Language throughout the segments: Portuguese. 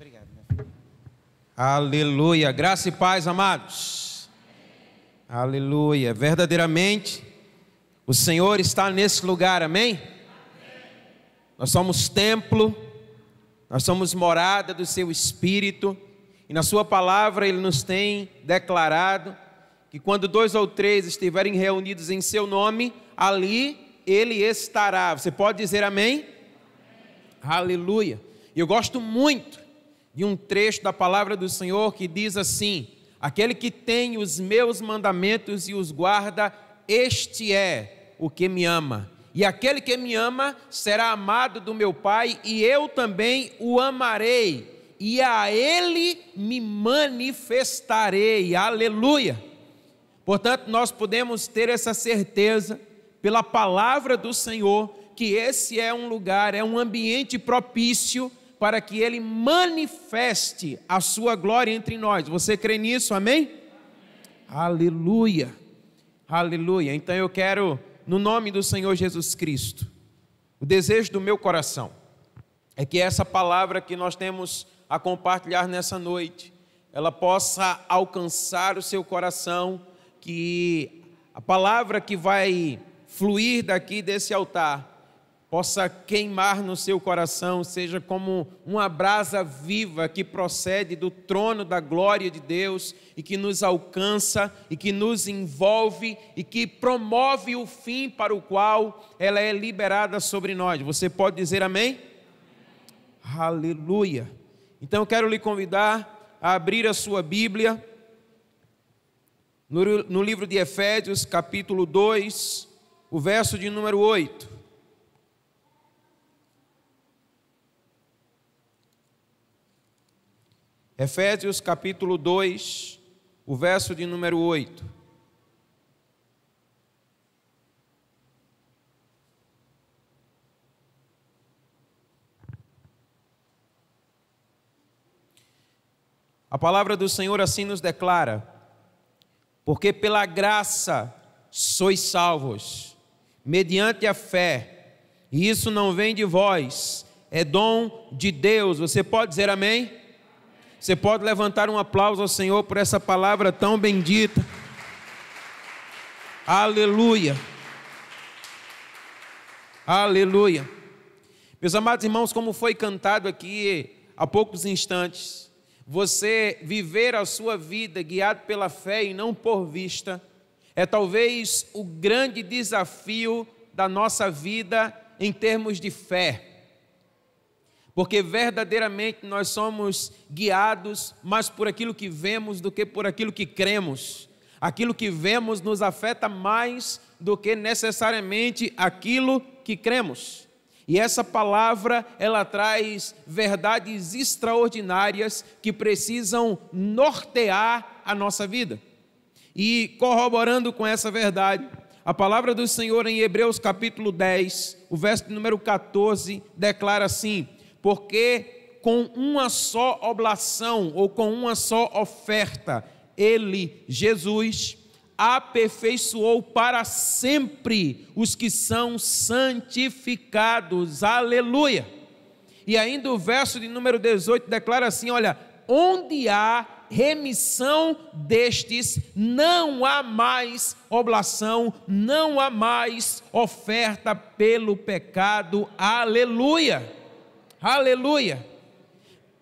Obrigado, minha filha. Aleluia, graça e paz, amados. Aleluia, verdadeiramente o Senhor está nesse lugar, amém? Nós somos templo, nós somos morada do seu Espírito, e na sua palavra Ele nos tem declarado que quando 2 ou 3 estiverem reunidos em seu nome, ali Ele estará. Você pode dizer amém? Aleluia. E eu gosto muito de um trecho da palavra do Senhor que diz assim: aquele que tem os meus mandamentos e os guarda, este é o que me ama. E aquele que me ama será amado do meu Pai, e eu também o amarei, e a ele me manifestarei. Aleluia. Portanto, nós podemos ter essa certeza pela palavra do Senhor, que esse é um lugar, é um ambiente propício para que Ele manifeste a sua glória entre nós. Você crê nisso, amém? Aleluia, aleluia. Então eu quero, no nome do Senhor Jesus Cristo, o desejo do meu coração é que essa palavra que nós temos a compartilhar nessa noite, ela possa alcançar o seu coração, que a palavra que vai fluir daqui desse altar possa queimar no seu coração, seja como uma brasa viva que procede do trono da glória de Deus e que nos alcança e que nos envolve e que promove o fim para o qual ela é liberada sobre nós. Você pode dizer amém? Aleluia. Então eu quero lhe convidar a abrir a sua Bíblia no livro de Efésios, capítulo 2, o verso de número 8. Efésios capítulo 2, o verso de número 8. A palavra do Senhor assim nos declara: porque pela graça sois salvos, mediante a fé, e isso não vem de vós, é dom de Deus. Você pode dizer amém? Você pode levantar um aplauso ao Senhor por essa palavra tão bendita. Aleluia. Aleluia. Meus amados irmãos, como foi cantado aqui há poucos instantes, você viver a sua vida guiado pela fé e não por vista, é talvez o grande desafio da nossa vida em termos de fé. Porque verdadeiramente nós somos guiados mais por aquilo que vemos do que por aquilo que cremos. Aquilo que vemos nos afeta mais do que necessariamente aquilo que cremos. E essa palavra, ela traz verdades extraordinárias que precisam nortear a nossa vida. E corroborando com essa verdade, a palavra do Senhor em Hebreus capítulo 10, o verso número 14, declara assim: porque com uma só oblação, ou com uma só oferta, Ele, Jesus, aperfeiçoou para sempre os que são santificados. Aleluia! E ainda o verso de número 18 declara assim: olha, onde há remissão destes, não há mais oblação, não há mais oferta pelo pecado. Aleluia! Aleluia!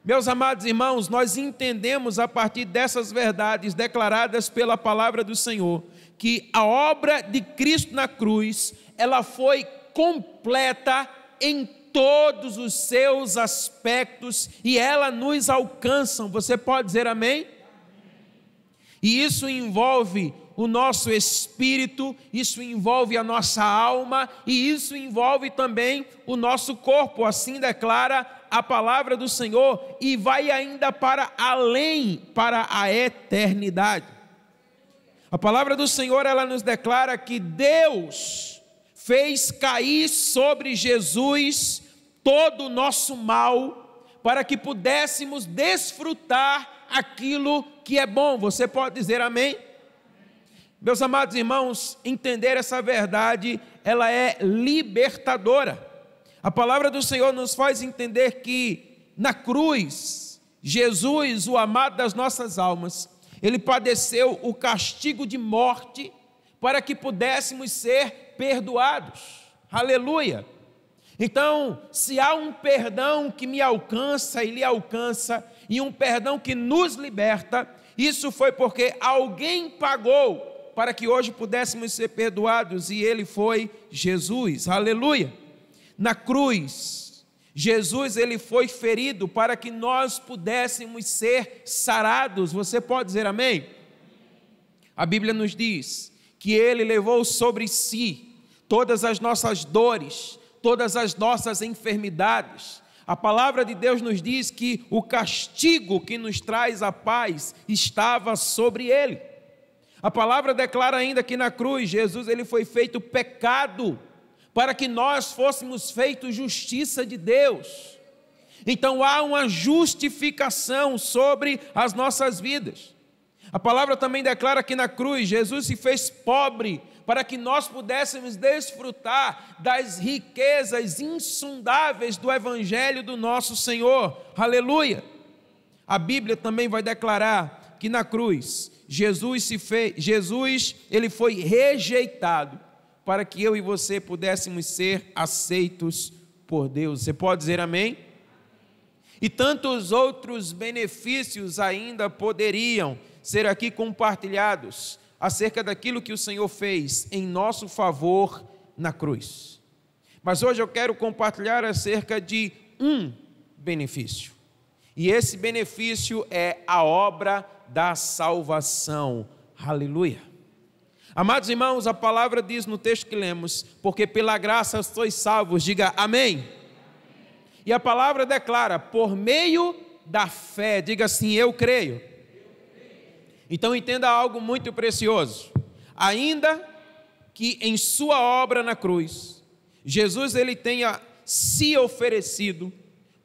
Meus amados irmãos, nós entendemos a partir dessas verdades declaradas pela palavra do Senhor, que a obra de Cristo na cruz, ela foi completa em todos os seus aspectos e ela nos alcança. Você pode dizer amém? E isso envolve o nosso espírito, isso envolve a nossa alma e isso envolve também o nosso corpo. Assim declara a palavra do Senhor, e vai ainda para além, para a eternidade. A palavra do Senhor, ela nos declara que Deus fez cair sobre Jesus todo o nosso mal, para que pudéssemos desfrutar aquilo que é bom. Você pode dizer amém? Meus amados irmãos, entender essa verdade, ela é libertadora. A palavra do Senhor nos faz entender que na cruz, Jesus, o amado das nossas almas, ele padeceu o castigo de morte para que pudéssemos ser perdoados. Aleluia! Então, se há um perdão que me alcança e lhe alcança, e um perdão que nos liberta, isso foi porque alguém pagou para que hoje pudéssemos ser perdoados, e ele foi Jesus. Aleluia! Na cruz, Jesus ele foi ferido para que nós pudéssemos ser sarados. Você pode dizer amém? A Bíblia nos diz que ele levou sobre si todas as nossas dores, todas as nossas enfermidades. A palavra de Deus nos diz que o castigo que nos traz a paz estava sobre ele. A palavra declara ainda que na cruz Jesus ele foi feito pecado para que nós fôssemos feitos justiça de Deus. Então há uma justificação sobre as nossas vidas. A palavra também declara que na cruz Jesus se fez pobre para que nós pudéssemos desfrutar das riquezas insondáveis do Evangelho do nosso Senhor. Aleluia! A Bíblia também vai declarar que na cruz Jesus ele foi rejeitado para que eu e você pudéssemos ser aceitos por Deus. Você pode dizer amém? E tantos outros benefícios ainda poderiam ser aqui compartilhados acerca daquilo que o Senhor fez em nosso favor na cruz. Mas hoje eu quero compartilhar acerca de um benefício. E esse benefício é a obra da salvação. Aleluia! Amados irmãos, a palavra diz no texto que lemos, porque pela graça sois salvos, diga amém. E a palavra declara, por meio da fé, diga assim, eu creio. Então entenda algo muito precioso. Ainda que em sua obra na cruz, Jesus ele tenha se oferecido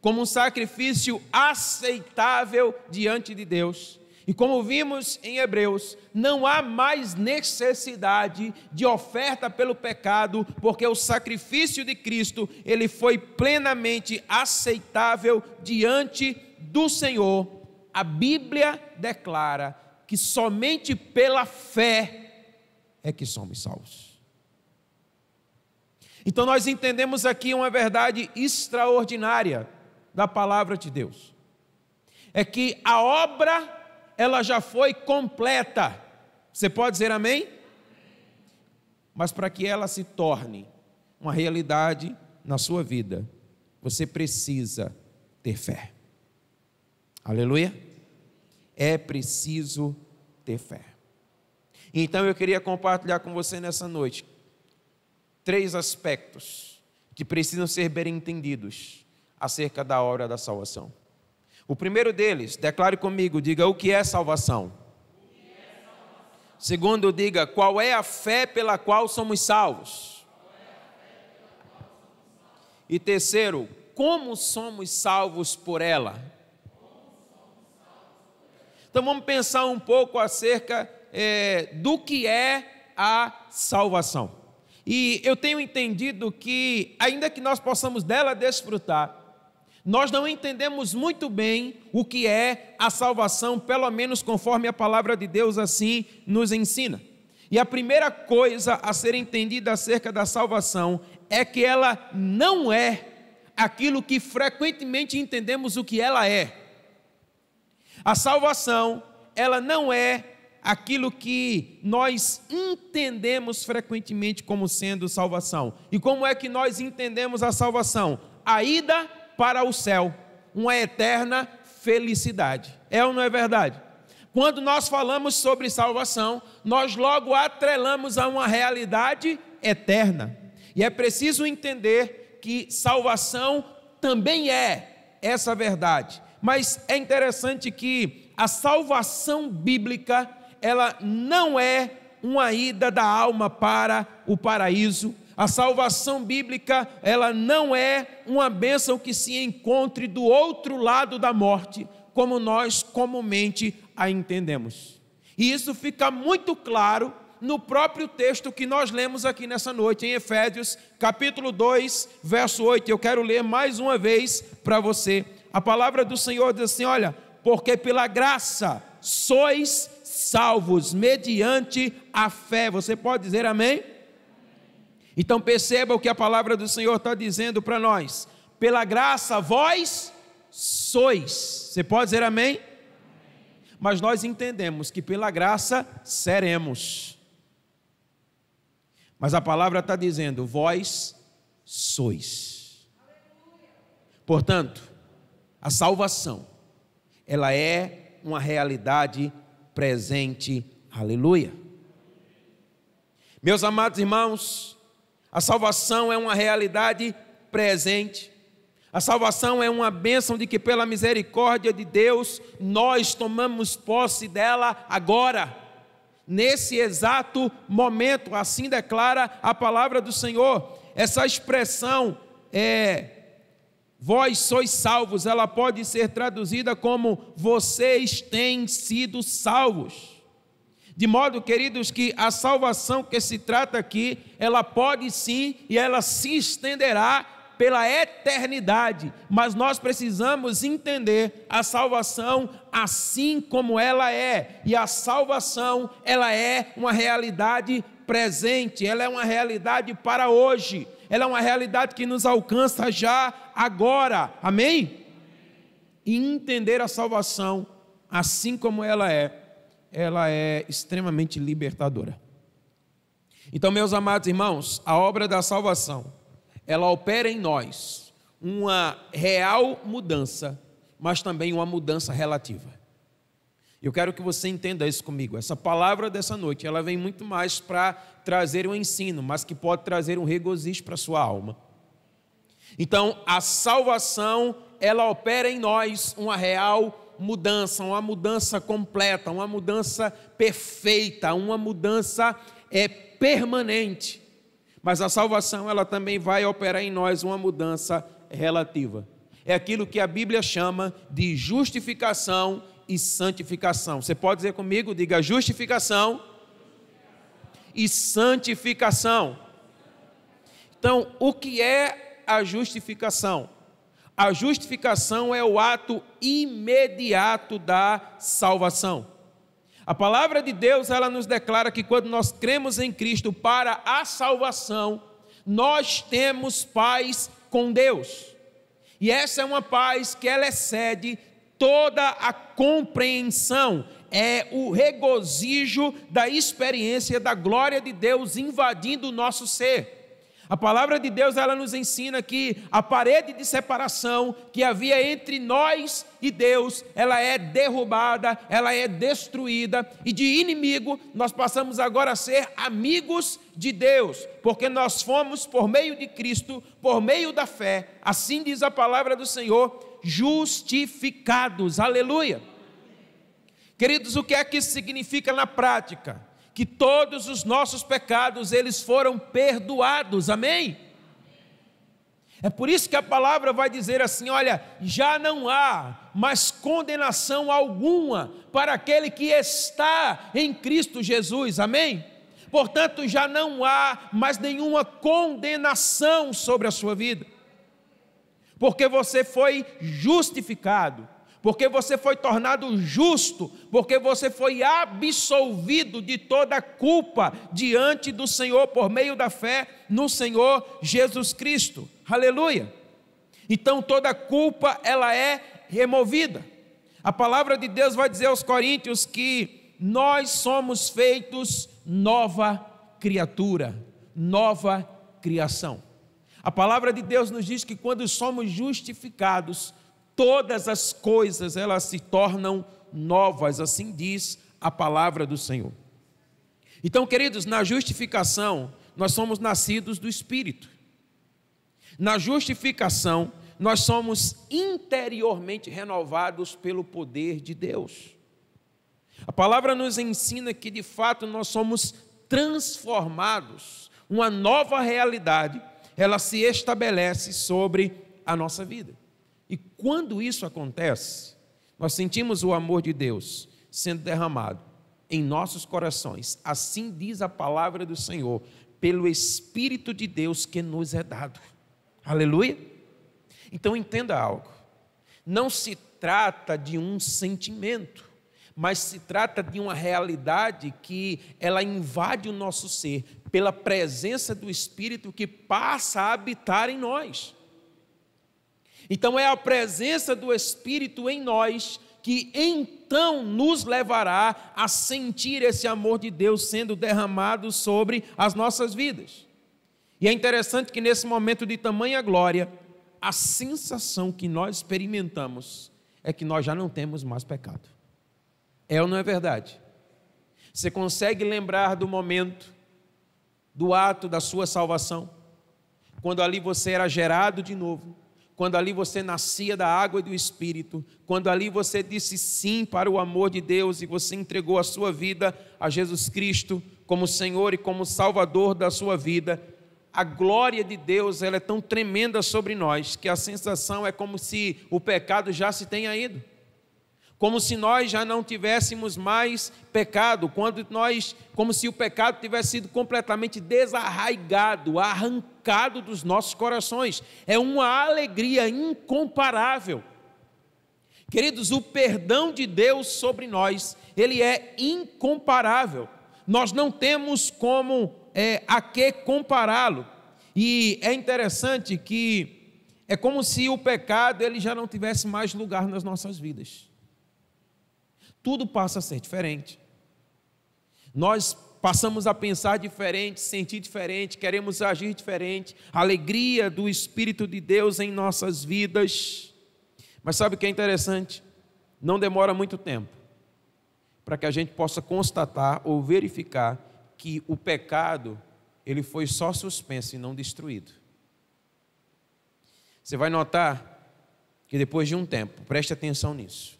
como um sacrifício aceitável diante de Deus. E como vimos em Hebreus, não há mais necessidade de oferta pelo pecado, porque o sacrifício de Cristo, ele foi plenamente aceitável diante do Senhor. A Bíblia declara que somente pela fé é que somos salvos. Então nós entendemos aqui uma verdade extraordinária da palavra de Deus. É que a obra ela já foi completa. Você pode dizer amém? Mas para que ela se torne uma realidade na sua vida, você precisa ter fé. Aleluia? É preciso ter fé. Então eu queria compartilhar com você nessa noite 3 aspectos que precisam ser bem entendidos acerca da obra da salvação. O primeiro deles, declare comigo, diga o que é salvação. Segundo, diga qual é a fé pela qual somos salvos. E terceiro, como somos salvos por ela. Então vamos pensar um pouco acerca do que é a salvação. E eu tenho entendido que, ainda que nós possamos dela desfrutar, nós não entendemos muito bem o que é a salvação, pelo menos conforme a palavra de Deus assim nos ensina. E a primeira coisa a ser entendida acerca da salvação é que ela não é aquilo que frequentemente entendemos o que ela é. A salvação, ela não é aquilo que nós entendemos frequentemente como sendo salvação. E como é que nós entendemos a salvação? A ida para o céu, uma eterna felicidade. É ou não é verdade? Quando nós falamos sobre salvação, nós logo atrelamos a uma realidade eterna. E é preciso entender que salvação também é essa verdade. Mas é interessante que a salvação bíblica, ela não é uma ida da alma para o paraíso. A salvação bíblica, ela não é uma bênção que se encontre do outro lado da morte, como nós comumente a entendemos. E isso fica muito claro no próprio texto que nós lemos aqui nessa noite, em Efésios, capítulo 2, verso 8. Eu quero ler mais uma vez para você. a palavra do Senhor diz assim, olha, porque pela graça sois salvos mediante a fé. Você pode dizer amém? Então perceba o que a palavra do Senhor está dizendo para nós. Pela graça vós sois. Você pode dizer amém? Mas nós entendemos que pela graça seremos. Mas a palavra está dizendo, vós sois. Portanto, a salvação, ela é uma realidade presente. Aleluia. Meus amados irmãos, a salvação é uma realidade presente. A salvação é uma bênção de que pela misericórdia de Deus, nós tomamos posse dela agora, nesse exato momento, assim declara a palavra do Senhor. Essa expressão, vós sois salvos, ela pode ser traduzida como vocês têm sido salvos. De modo, queridos, que a salvação que se trata aqui, ela pode sim e ela se estenderá pela eternidade, mas nós precisamos entender a salvação assim como ela é, e a salvação, ela é uma realidade presente, ela é uma realidade para hoje, ela é uma realidade que nos alcança já agora, amém? E entender a salvação assim como ela é extremamente libertadora. Então, meus amados irmãos, a obra da salvação, ela opera em nós uma real mudança, mas também uma mudança relativa. Eu quero que você entenda isso comigo. Essa palavra dessa noite, ela vem muito mais para trazer um ensino, mas que pode trazer um regozijo para a sua alma. Então, a salvação, ela opera em nós uma real mudança, uma mudança completa, uma mudança perfeita, uma mudança permanente. Mas a salvação, ela também vai operar em nós uma mudança relativa. É aquilo que a Bíblia chama de justificação e santificação. Você pode dizer comigo? Diga justificação e santificação. Então, o que é a justificação? A justificação é o ato imediato da salvação. A palavra de Deus, ela nos declara que quando nós cremos em Cristo para a salvação, nós temos paz com Deus. E essa é uma paz que ela excede toda a compreensão, é o regozijo da experiência da glória de Deus invadindo o nosso ser. A palavra de Deus, ela nos ensina que a parede de separação que havia entre nós e Deus, ela é derrubada, ela é destruída, e de inimigo nós passamos agora a ser amigos de Deus, porque nós fomos, por meio de Cristo, por meio da fé, assim diz a palavra do Senhor, justificados, aleluia. Queridos, o que é que isso significa na prática? Que todos os nossos pecados, eles foram perdoados, amém? É por isso que a palavra vai dizer assim, olha, já não há mais condenação alguma para aquele que está em Cristo Jesus, amém? Portanto, já não há mais nenhuma condenação sobre a sua vida, porque você foi justificado, porque você foi tornado justo, porque você foi absolvido de toda culpa diante do Senhor, por meio da fé no Senhor Jesus Cristo, aleluia. Então toda culpa, ela é removida. A palavra de Deus vai dizer aos Coríntios que nós somos feitos nova criatura, nova criação. A palavra de Deus nos diz que quando somos justificados, todas as coisas, elas se tornam novas, assim diz a palavra do Senhor. Então, queridos, na justificação, nós somos nascidos do Espírito. Na justificação, nós somos interiormente renovados pelo poder de Deus. A palavra nos ensina que, de fato, nós somos transformados, uma nova realidade, ela se estabelece sobre a nossa vida. E quando isso acontece, nós sentimos o amor de Deus sendo derramado em nossos corações. Assim diz a palavra do Senhor, pelo Espírito de Deus que nos é dado. Aleluia? Então entenda algo. Não se trata de um sentimento, mas se trata de uma realidade que ela invade o nosso ser pela presença do Espírito que passa a habitar em nós. Então é a presença do Espírito em nós que então nos levará a sentir esse amor de Deus sendo derramado sobre as nossas vidas. E é interessante que nesse momento de tamanha glória, a sensação que nós experimentamos é que nós já não temos mais pecado. É ou não é verdade? Você consegue lembrar do momento, do ato da sua salvação, quando ali você era gerado de novo, quando ali você nascia da água e do Espírito, quando ali você disse sim para o amor de Deus e você entregou a sua vida a Jesus Cristo como Senhor e como Salvador da sua vida. A glória de Deus, ela é tão tremenda sobre nós que a sensação é como se o pecado já se tenha ido, como se nós já não tivéssemos mais pecado, como se o pecado tivesse sido completamente desarraigado, arrancado dos nossos corações. É uma alegria incomparável. Queridos, o perdão de Deus sobre nós, ele é incomparável. Nós não temos como a que compará-lo. E é interessante que é como se o pecado ele já não tivesse mais lugar nas nossas vidas. Tudo passa a ser diferente. Nós passamos a pensar diferente, sentir diferente, queremos agir diferente. A alegria do Espírito de Deus em nossas vidas. Mas sabe o que é interessante? Não demora muito tempo para que a gente possa constatar ou verificar que o pecado ele foi só suspenso e não destruído. Você vai notar que depois de um tempo, preste atenção nisso,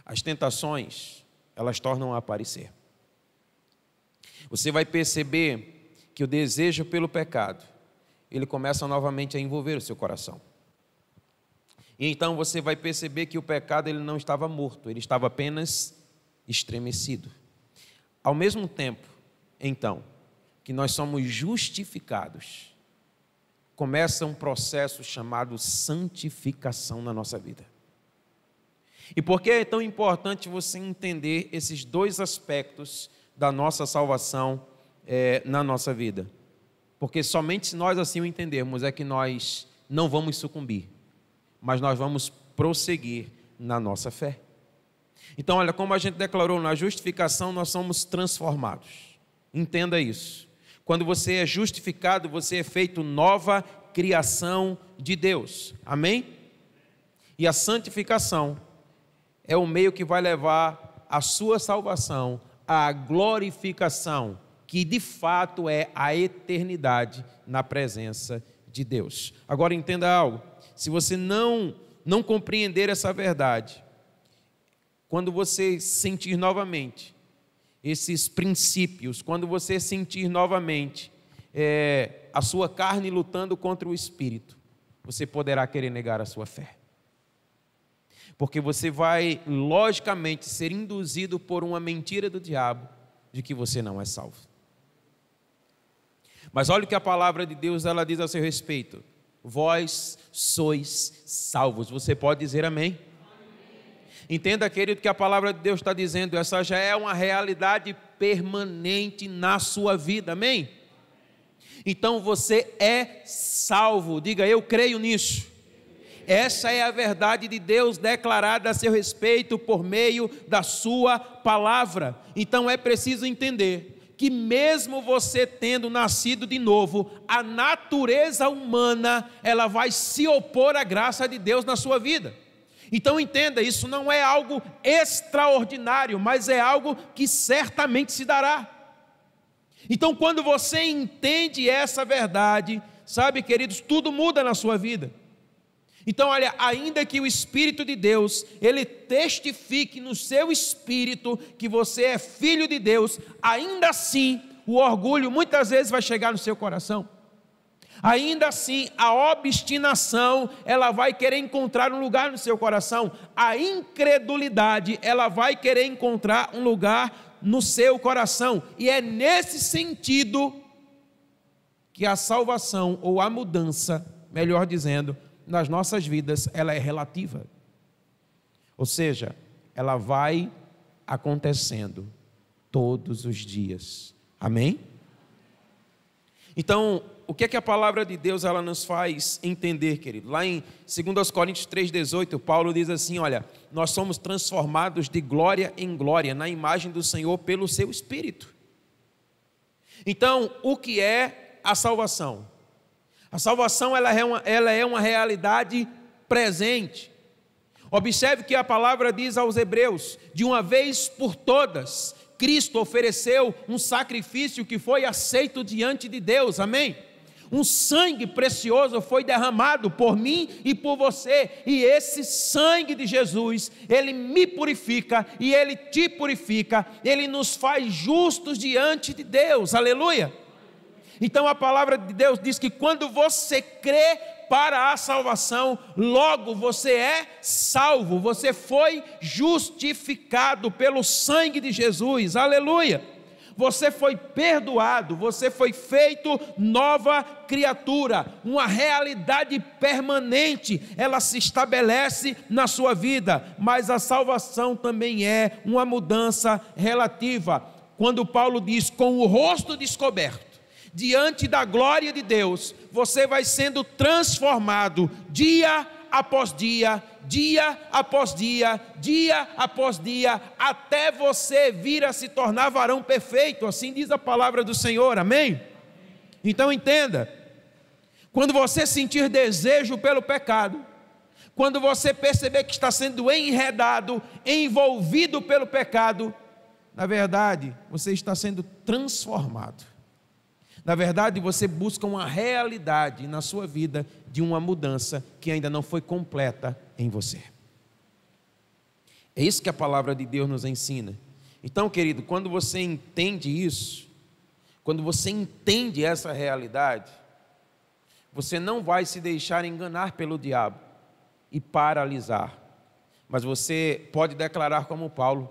as tentações, elas tornam a aparecer. Você vai perceber que o desejo pelo pecado, ele começa novamente a envolver o seu coração. E então você vai perceber que o pecado ele não estava morto, ele estava apenas estremecido. Ao mesmo tempo, então, que nós somos justificados, começa um processo chamado santificação na nossa vida. E por que é tão importante você entender esses dois aspectos da nossa salvação na nossa vida? Porque somente se nós assim o entendermos é que nós não vamos sucumbir, mas nós vamos prosseguir na nossa fé. Então, olha, como a gente declarou, na justificação nós somos transformados. Entenda isso. Quando você é justificado, você é feito nova criação de Deus. Amém? E a santificação é o meio que vai levar a sua salvação à glorificação, que de fato é a eternidade na presença de Deus. Agora entenda algo, se você não compreender essa verdade, quando você sentir novamente esses princípios, quando você sentir novamente a sua carne lutando contra o Espírito, você poderá querer negar a sua fé. Porque você vai, logicamente, ser induzido por uma mentira do diabo de que você não é salvo. Mas olha o que a palavra de Deus ela diz a seu respeito. Vós sois salvos. Você pode dizer amém? Entenda, querido, que a palavra de Deus está dizendo, essa já é uma realidade permanente na sua vida, amém? Então você é salvo, diga eu creio nisso. Essa é a verdade de Deus declarada a seu respeito por meio da sua palavra. Então é preciso entender que mesmo você tendo nascido de novo, a natureza humana, ela vai se opor à graça de Deus na sua vida. Então entenda, isso não é algo extraordinário, mas é algo que certamente se dará. Então quando você entende essa verdade, sabe, queridos, tudo muda na sua vida. Então olha, ainda que o Espírito de Deus, ele testifique no seu espírito que você é filho de Deus, ainda assim o orgulho muitas vezes vai chegar no seu coração. Ainda assim, a obstinação, ela vai querer encontrar um lugar no seu coração. A incredulidade, ela vai querer encontrar um lugar no seu coração. E é nesse sentido que a salvação, ou a mudança, melhor dizendo, nas nossas vidas, ela é relativa. Ou seja, ela vai acontecendo todos os dias. Amém? Então, o que é que a palavra de Deus ela nos faz entender, querido? Lá em 2 Coríntios 3,18, Paulo diz assim, olha, nós somos transformados de glória em glória, na imagem do Senhor pelo seu Espírito. Então, o que é a salvação? A salvação ela é uma realidade presente. Observe que a palavra diz aos Hebreus, de uma vez por todas, Cristo ofereceu um sacrifício que foi aceito diante de Deus, amém? Um sangue precioso foi derramado por mim e por você, e esse sangue de Jesus, ele me purifica e ele te purifica, ele nos faz justos diante de Deus, aleluia. Então a palavra de Deus diz que quando você crê para a salvação, logo você é salvo, você foi justificado pelo sangue de Jesus, aleluia. Você foi perdoado, você foi feito nova criatura, uma realidade permanente, ela se estabelece na sua vida, mas a salvação também é uma mudança relativa. Quando Paulo diz, com o rosto descoberto, diante da glória de Deus, você vai sendo transformado dia após dia, dia após dia, dia após dia, até você vir a se tornar varão perfeito, assim diz a palavra do Senhor, amém? Então entenda, quando você sentir desejo pelo pecado, quando você perceber que está sendo enredado, envolvido pelo pecado, na verdade, você está sendo transformado. Na verdade, você busca uma realidade na sua vida de uma mudança que ainda não foi completa em você. É isso que a palavra de Deus nos ensina. Então, querido, quando você entende isso, quando você entende essa realidade, você não vai se deixar enganar pelo diabo e paralisar. Mas você pode declarar como Paulo: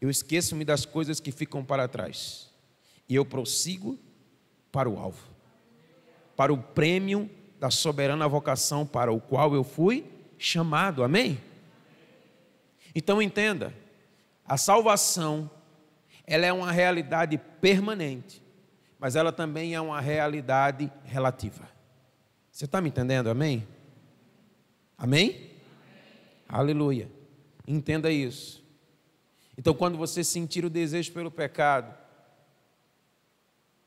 eu esqueço-me das coisas que ficam para trás e eu prossigo para o alvo, para o prêmio da soberana vocação para o qual eu fui chamado, amém? Então entenda, a salvação, ela é uma realidade permanente, mas ela também é uma realidade relativa. Você está me entendendo, amém? Amém? Aleluia, entenda isso. Então quando você sentir o desejo pelo pecado,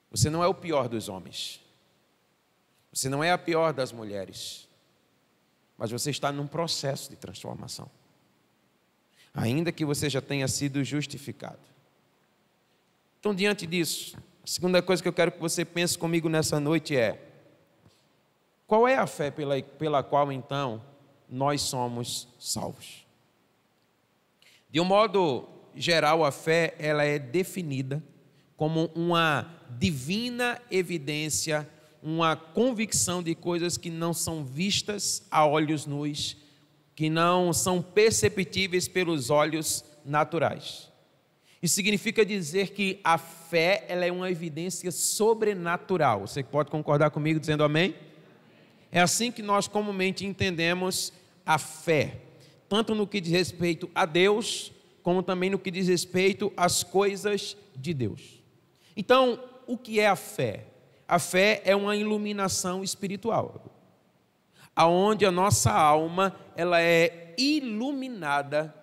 você não é o pior dos homens, você não é a pior das mulheres, mas você está num processo de transformação, ainda que você já tenha sido justificado. Então, diante disso, a segunda coisa que eu quero que você pense comigo nessa noite é: qual é a fé pela qual então nós somos salvos? De um modo geral, a fé ela é definida como uma divina evidência, uma convicção de coisas que não são vistas a olhos nus, que não são perceptíveis pelos olhos naturais. Isso significa dizer que a fé ela é uma evidência sobrenatural. Você pode concordar comigo dizendo amém? É assim que nós comumente entendemos a fé, tanto no que diz respeito a Deus, como também no que diz respeito às coisas de Deus. Então, o que é a fé? A fé é uma iluminação espiritual, aonde a nossa alma ela é iluminada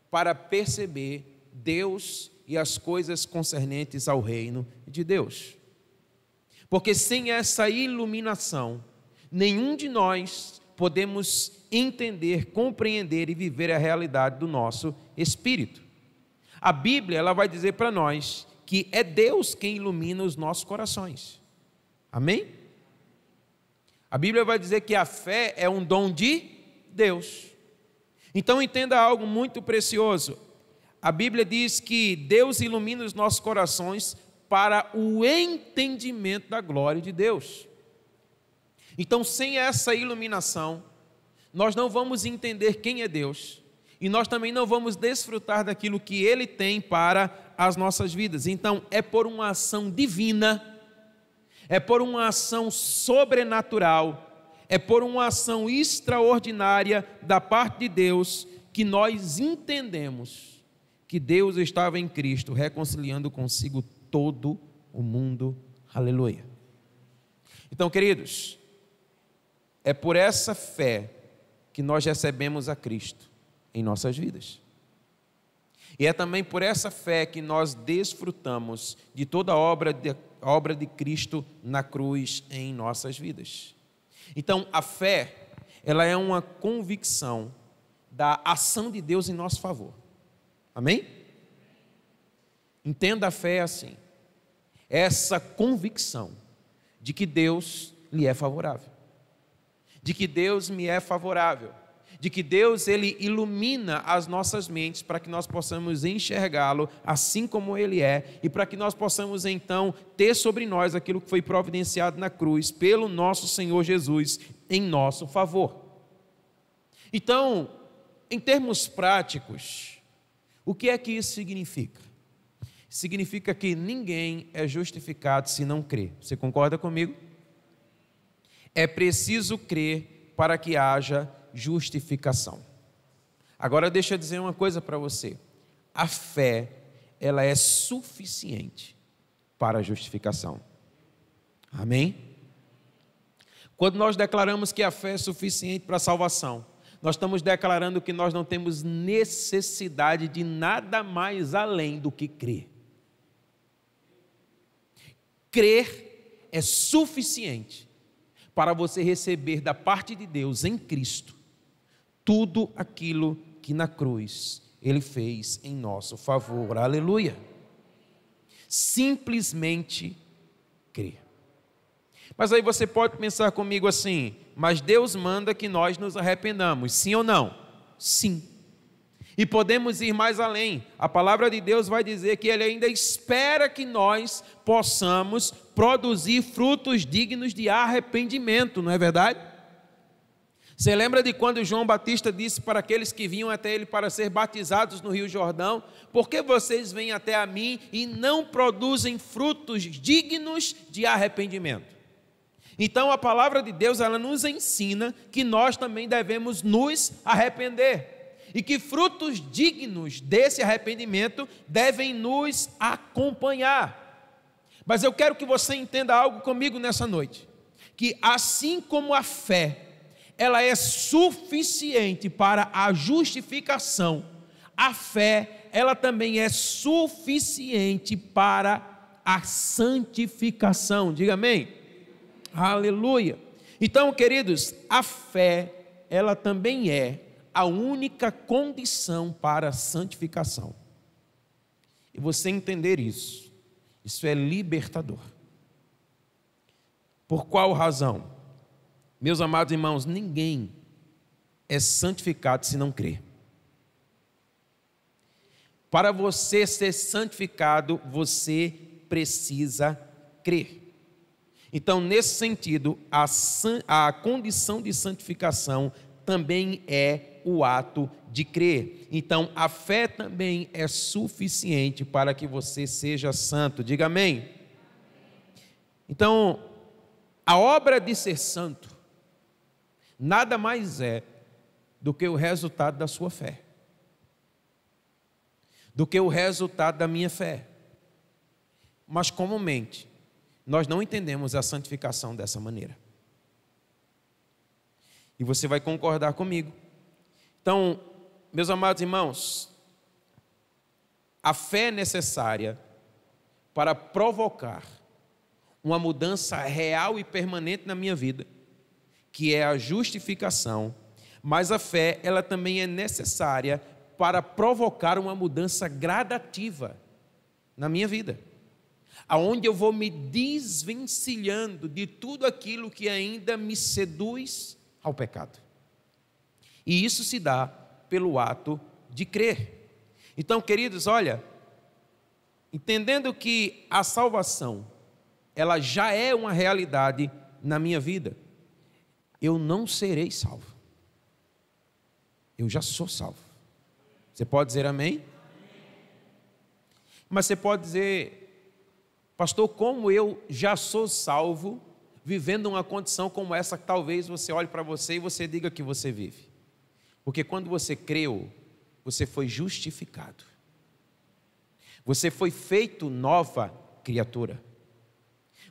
para perceber Deus e as coisas concernentes ao reino de Deus. Porque sem essa iluminação, nenhum de nós podemos entender, compreender e viver a realidade do nosso espírito. A Bíblia ela vai dizer para nós que é Deus quem ilumina os nossos corações. Amém? A Bíblia vai dizer que a fé é um dom de Deus. Então entenda algo muito precioso. A Bíblia diz que Deus ilumina os nossos corações para o entendimento da glória de Deus. Então, sem essa iluminação, nós não vamos entender quem é Deus, e nós também não vamos desfrutar daquilo que Ele tem para as nossas vidas. Então, é por uma ação divina, é por uma ação sobrenatural, é por uma ação extraordinária da parte de Deus que nós entendemos que Deus estava em Cristo reconciliando consigo todo o mundo. Aleluia. Então, queridos, é por essa fé que nós recebemos a Cristo em nossas vidas. E é também por essa fé que nós desfrutamos de toda a obra de Cristo na cruz em nossas vidas. Então, a fé, ela é uma convicção da ação de Deus em nosso favor. Amém? Entenda a fé assim. Essa convicção de que Deus lhe é favorável. De que Deus me é favorável. De que Deus, Ele ilumina as nossas mentes para que nós possamos enxergá-lo assim como Ele é, e para que nós possamos então ter sobre nós aquilo que foi providenciado na cruz pelo nosso Senhor Jesus em nosso favor. Então, em termos práticos, o que é que isso significa? Significa que ninguém é justificado se não crê. Você concorda comigo? É preciso crer para que haja justificação. Agora deixa eu dizer uma coisa para você. A fé, ela é suficiente para a justificação. Amém? Quando nós declaramos que a fé é suficiente para a salvação, nós estamos declarando que nós não temos necessidade de nada mais além do que crer. Crer é suficiente para você receber da parte de Deus em Cristo tudo aquilo que na cruz Ele fez em nosso favor. Aleluia. Simplesmente crer. Mas aí você pode pensar comigo assim: mas Deus manda que nós nos arrependamos, sim ou não? Sim. E podemos ir mais além. A palavra de Deus vai dizer que Ele ainda espera que nós possamos produzir frutos dignos de arrependimento, não é verdade? Você lembra de quando João Batista disse para aqueles que vinham até ele para ser batizados no Rio Jordão: por que vocês vêm até a mim e não produzem frutos dignos de arrependimento? Então a palavra de Deus, ela nos ensina que nós também devemos nos arrepender, e que frutos dignos desse arrependimento devem nos acompanhar. Mas eu quero que você entenda algo comigo nessa noite, que assim como a fé, ela é suficiente para a justificação, a fé, ela também é suficiente para a santificação. Diga amém? Aleluia. Então, queridos, a fé, ela também é a única condição para a santificação. E você entender isso é libertador. Por qual razão? Meus amados irmãos, ninguém é santificado se não crer. Para você ser santificado, você precisa crer. Então, nesse sentido, a condição de santificação também é o ato de crer. Então, a fé também é suficiente para que você seja santo. Diga amém. Então, a obra de ser santo nada mais é do que o resultado da sua fé, do que o resultado da minha fé. Mas comumente, nós não entendemos a santificação dessa maneira. E você vai concordar comigo. Então, meus amados irmãos, a fé é necessária para provocar uma mudança real e permanente na minha vida, que é a justificação, mas a fé, ela também é necessária para provocar uma mudança gradativa na minha vida, aonde eu vou me desvencilhando de tudo aquilo que ainda me seduz ao pecado. E isso se dá pelo ato de crer. Então, queridos, olha, entendendo que a salvação, ela já é uma realidade na minha vida, eu não serei salvo. Eu já sou salvo. Você pode dizer amém? Mas você pode dizer: pastor, como eu já sou salvo, vivendo uma condição como essa, que talvez você olhe para você e você diga que você vive. Porque quando você creu, você foi justificado. Você foi feito nova criatura.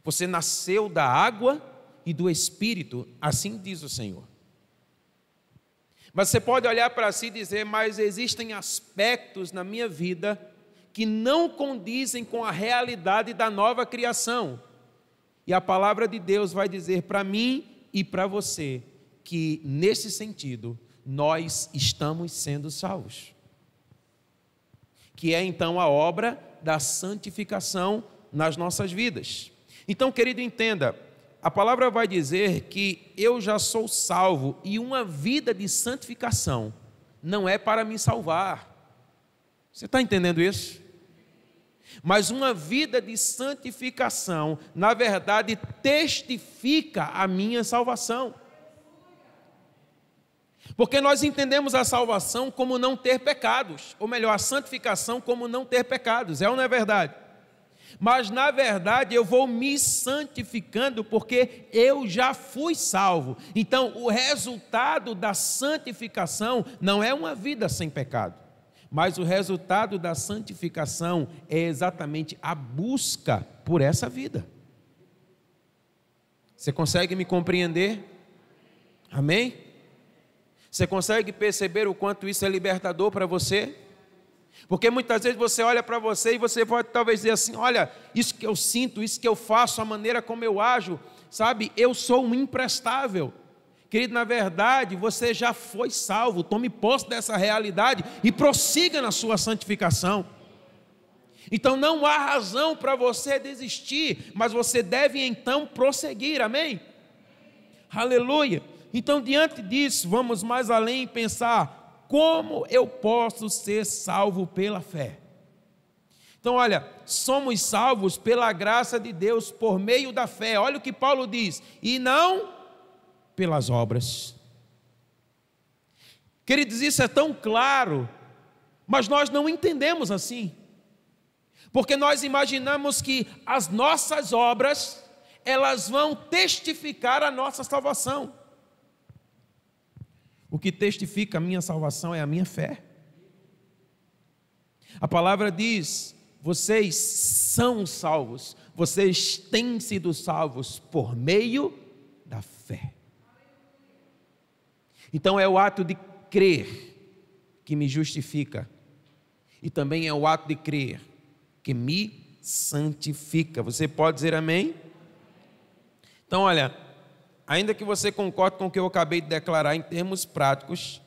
Você nasceu da água e do Espírito, assim diz o Senhor. Mas você pode olhar para si e dizer, mas existem aspectos na minha vida que não condizem com a realidade da nova criação. E a palavra de Deus vai dizer para mim e para você que, nesse sentido, nós estamos sendo salvos. Que é então a obra da santificação nas nossas vidas. Então, querido, entenda, a palavra vai dizer que eu já sou salvo e uma vida de santificação não é para me salvar. Você está entendendo isso? Mas uma vida de santificação, na verdade, testifica a minha salvação. Porque nós entendemos a salvação como não ter pecados, ou melhor, a santificação como não ter pecados, é ou não é verdade? Mas na verdade eu vou me santificando porque eu já fui salvo. Então o resultado da santificação não é uma vida sem pecado, mas o resultado da santificação é exatamente a busca por essa vida. Você consegue me compreender? Amém? Você consegue perceber o quanto isso é libertador para você? Porque muitas vezes você olha para você e você pode talvez dizer assim, olha, isso que eu sinto, isso que eu faço, a maneira como eu ajo, sabe, eu sou um imprestável. Querido, na verdade, você já foi salvo, tome posse dessa realidade e prossiga na sua santificação. Então não há razão para você desistir, mas você deve então prosseguir, amém? Aleluia! Então, diante disso, vamos mais além e pensar, como eu posso ser salvo pela fé? Então, olha, somos salvos pela graça de Deus por meio da fé. Olha o que Paulo diz, e não pelas obras. Queridos, isso é tão claro, mas nós não entendemos assim. Porque nós imaginamos que as nossas obras, elas vão testificar a nossa salvação. O que testifica a minha salvação é a minha fé. A palavra diz, vocês são salvos, vocês têm sido salvos por meio da fé. Então é o ato de crer que me justifica, e também é o ato de crer que me santifica. Você pode dizer amém? Então olha, ainda que você concorde com o que eu acabei de declarar em termos práticos,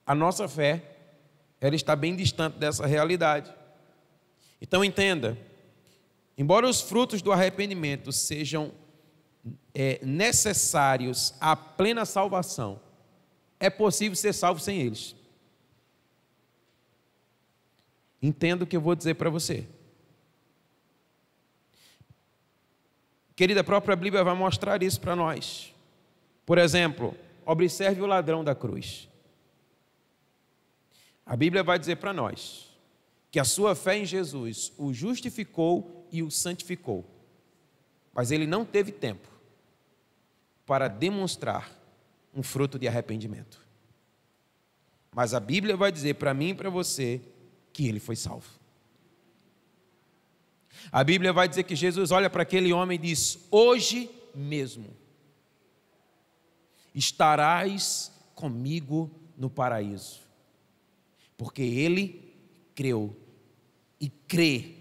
a nossa fé, ela está bem distante dessa realidade. Então entenda, embora os frutos do arrependimento sejam necessários à plena salvação, é possível ser salvo sem eles. Entenda o que eu vou dizer para você. Querida, a própria Bíblia vai mostrar isso para nós. Por exemplo, observe o ladrão da cruz. A Bíblia vai dizer para nós que a sua fé em Jesus o justificou e o santificou. Mas ele não teve tempo para demonstrar um fruto de arrependimento. Mas a Bíblia vai dizer para mim e para você que ele foi salvo. A Bíblia vai dizer que Jesus olha para aquele homem e diz, hoje mesmo estarás comigo no paraíso. Porque ele creu. E crer,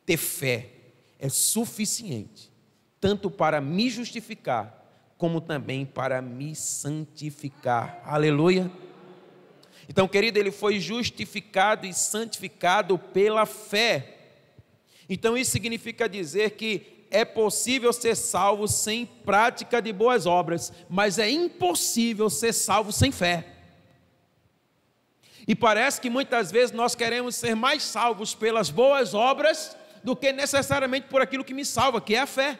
ter fé, é suficiente, tanto para me justificar, como também para me santificar. Aleluia! Então, querido, ele foi justificado e santificado pela fé. Então isso significa dizer que é possível ser salvo sem prática de boas obras, mas é impossível ser salvo sem fé. E parece que muitas vezes nós queremos ser mais salvos pelas boas obras do que necessariamente por aquilo que me salva, que é a fé.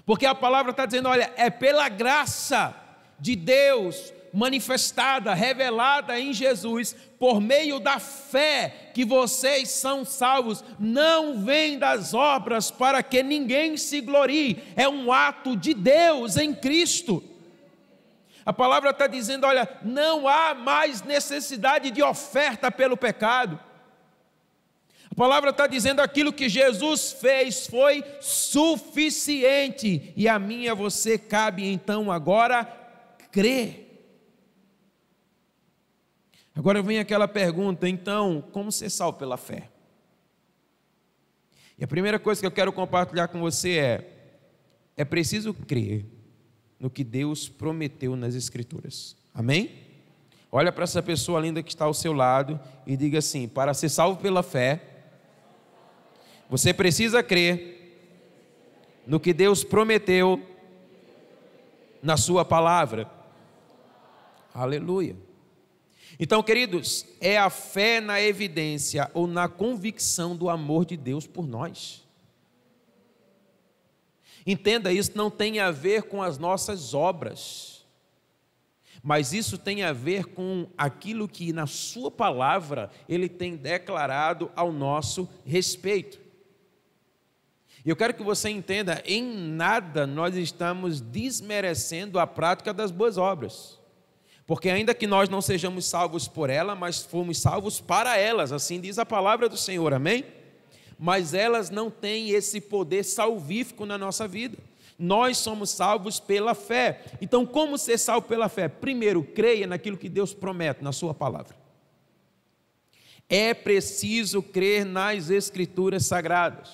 Porque a palavra está dizendo, olha, é pela graça de Deus, manifestada, revelada em Jesus, por meio da fé que vocês são salvos, não vem das obras para que ninguém se glorie, é um ato de Deus em Cristo. A palavra está dizendo, olha, não há mais necessidade de oferta pelo pecado. A palavra está dizendo aquilo que Jesus fez foi suficiente, e a mim e a você cabe então agora crer. Agora vem aquela pergunta, então, como ser salvo pela fé? E a primeira coisa que eu quero compartilhar com você é preciso crer no que Deus prometeu nas Escrituras. Amém? Olha para essa pessoa linda que está ao seu lado e diga assim: para ser salvo pela fé, você precisa crer no que Deus prometeu na sua palavra. Aleluia. Então, queridos, é a fé na evidência ou na convicção do amor de Deus por nós. Entenda, isso não tem a ver com as nossas obras, mas isso tem a ver com aquilo que na sua palavra Ele tem declarado ao nosso respeito. E eu quero que você entenda, em nada nós estamos desmerecendo a prática das boas obras, porque ainda que nós não sejamos salvos por ela, mas fomos salvos para elas, assim diz a palavra do Senhor, amém? Mas elas não têm esse poder salvífico na nossa vida. Nós somos salvos pela fé. Então, como ser salvo pela fé? Primeiro, creia naquilo que Deus promete na sua palavra. É preciso crer nas Escrituras Sagradas.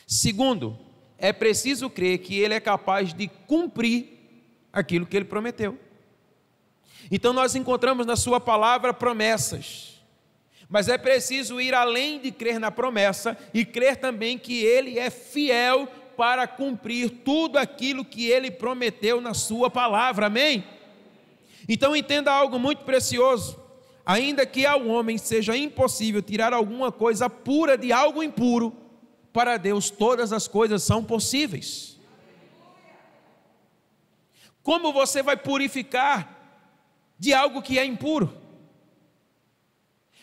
Segundo, é preciso crer que Ele é capaz de cumprir aquilo que Ele prometeu. Então nós encontramos na sua palavra promessas, mas é preciso ir além de crer na promessa e crer também que Ele é fiel para cumprir tudo aquilo que Ele prometeu na sua palavra, amém? Então entenda algo muito precioso: ainda que ao homem seja impossível tirar alguma coisa pura de algo impuro, para Deus todas as coisas são possíveis. Como você vai purificar de algo que é impuro?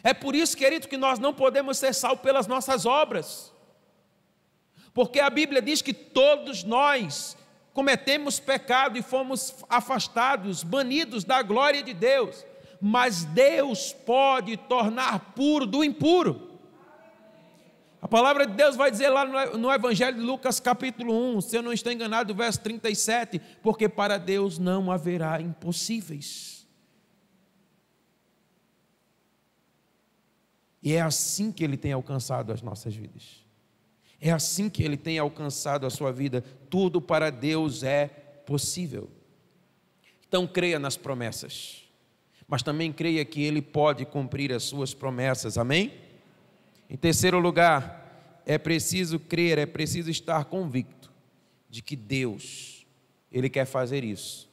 É por isso, querido, que nós não podemos ser salvos pelas nossas obras, porque a Bíblia diz que todos nós cometemos pecado e fomos afastados, banidos da glória de Deus, mas Deus pode tornar puro do impuro. A palavra de Deus vai dizer lá no Evangelho de Lucas capítulo 1, se eu não estou enganado, verso 37, porque para Deus não haverá impossíveis. E é assim que Ele tem alcançado as nossas vidas. É assim que Ele tem alcançado a sua vida. Tudo para Deus é possível. Então creia nas promessas, mas também creia que Ele pode cumprir as suas promessas, amém? Em terceiro lugar, é preciso crer, é preciso estar convicto de que Deus, Ele quer fazer isso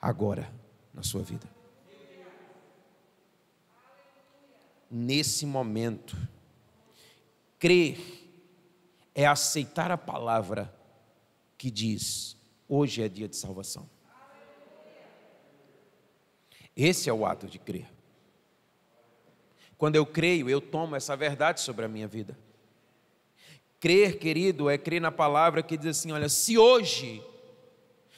agora na sua vida. Nesse momento, crer é aceitar a palavra que diz: hoje é dia de salvação. Esse é o ato de crer. Quando eu creio, eu tomo essa verdade sobre a minha vida. Crer, querido, é crer na palavra que diz assim: olha, se hoje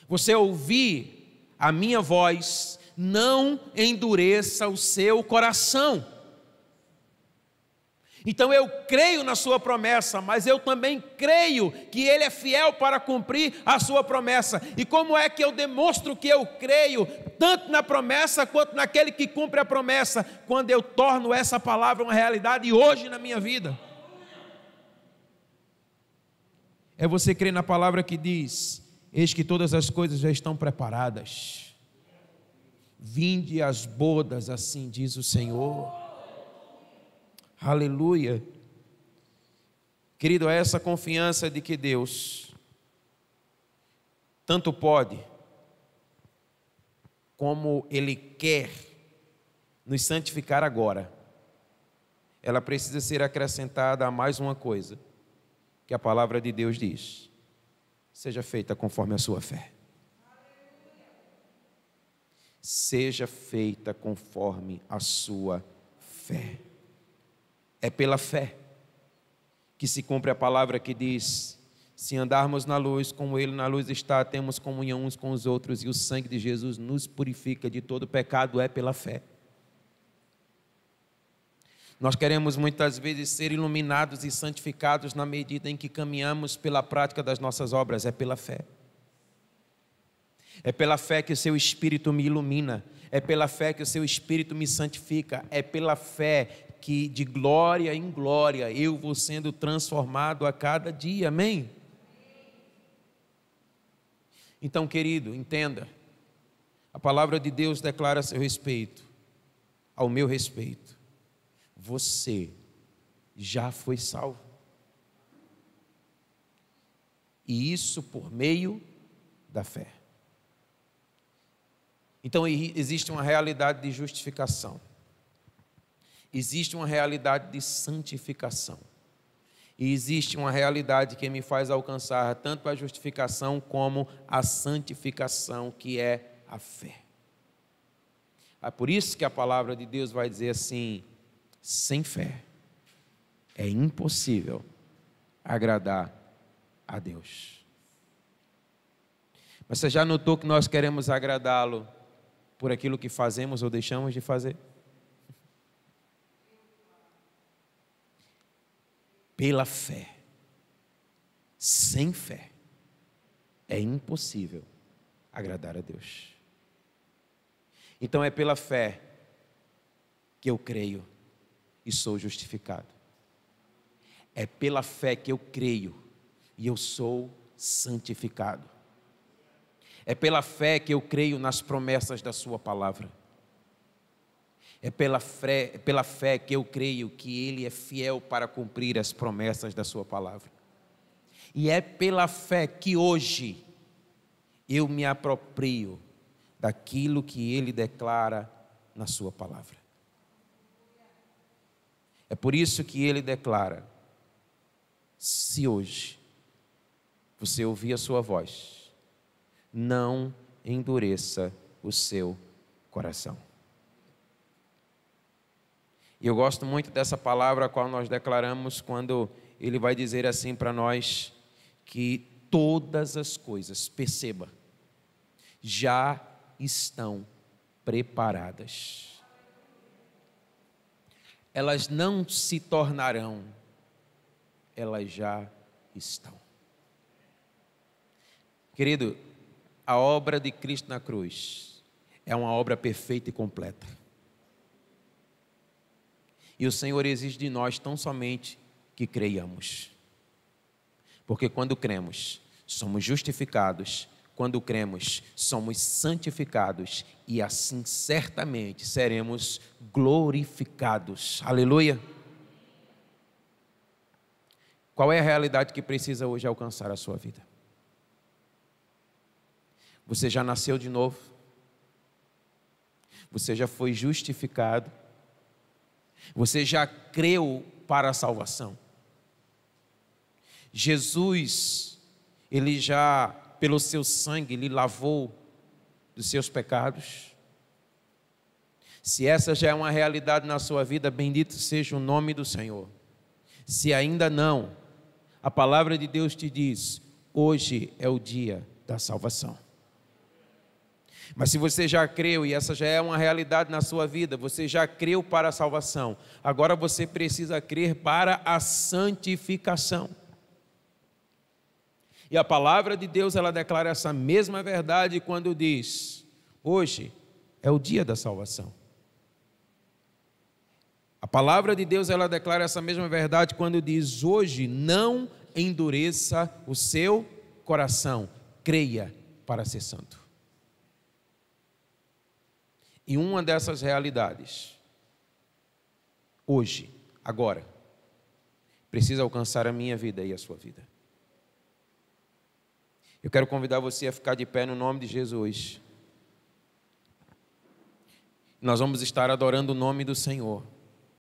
você ouvir a minha voz, não endureça o seu coração. Então eu creio na sua promessa, mas eu também creio que Ele é fiel para cumprir a sua promessa. E como é que eu demonstro que eu creio, tanto na promessa quanto naquele que cumpre a promessa? Quando eu torno essa palavra uma realidade hoje na minha vida. É você crer na palavra que diz: eis que todas as coisas já estão preparadas. Vinde às bodas, assim diz o Senhor. Aleluia. Querido, é essa confiança de que Deus tanto pode, como Ele quer nos santificar agora, ela precisa ser acrescentada a mais uma coisa, que a palavra de Deus diz: seja feita conforme a sua fé. seja feita conforme a sua fé. É pela fé que se cumpre a palavra que diz: se andarmos na luz, como Ele na luz está, temos comunhão uns com os outros, e o sangue de Jesus nos purifica de todo pecado. É pela fé. Nós queremos muitas vezes ser iluminados e santificados na medida em que caminhamos pela prática das nossas obras. É pela fé. É pela fé que o seu Espírito me ilumina. É pela fé que o seu Espírito me santifica. É pela fé que de glória em glória eu vou sendo transformado a cada dia. Amém? Então, querido, entenda. A palavra de Deus declara a seu respeito, ao meu respeito. Você já foi salvo. E isso por meio da fé. Então existe uma realidade de justificação. Existe uma realidade de santificação. E existe uma realidade que me faz alcançar tanto a justificação como a santificação, que é a fé. É por isso que a palavra de Deus vai dizer assim: sem fé é impossível agradar a Deus. Mas você já notou que nós queremos agradá-lo por aquilo que fazemos ou deixamos de fazer? Pela fé. Sem fé é impossível agradar a Deus. Então é pela fé que eu creio e sou justificado. É pela fé que eu creio e eu sou santificado. É pela fé que eu creio nas promessas da sua palavra. É pela fé que eu creio que Ele é fiel para cumprir as promessas da sua palavra. E é pela fé que hoje eu me aproprio daquilo que Ele declara na sua palavra. É por isso que Ele declara: se hoje você ouvir a sua voz, não endureça o seu coração. E eu gosto muito dessa palavra a qual nós declaramos quando Ele vai dizer assim para nós, que todas as coisas, perceba, já estão preparadas. Elas não se tornarão, elas já estão. Querido, a obra de Cristo na cruz é uma obra perfeita e completa. E o Senhor exige de nós tão somente que creiamos. Porque quando cremos, somos justificados. Quando cremos, somos santificados. E assim certamente seremos glorificados. Aleluia! Qual é a realidade que precisa hoje alcançar a sua vida? Você já nasceu de novo? Você já foi justificado? Você já creu para a salvação? Jesus, Ele já, pelo seu sangue, lhe lavou dos seus pecados? Se essa já é uma realidade na sua vida, bendito seja o nome do Senhor. Se ainda não, a palavra de Deus te diz: hoje é o dia da salvação. Mas se você já creu, e essa já é uma realidade na sua vida, você já creu para a salvação, agora você precisa crer para a santificação. E a palavra de Deus, ela declara essa mesma verdade quando diz: hoje é o dia da salvação. A palavra de Deus, ela declara essa mesma verdade quando diz: hoje não endureça o seu coração, creia para ser santo. E uma dessas realidades, hoje, agora, precisa alcançar a minha vida e a sua vida. Eu quero convidar você a ficar de pé no nome de Jesus. Nós vamos estar adorando o nome do Senhor.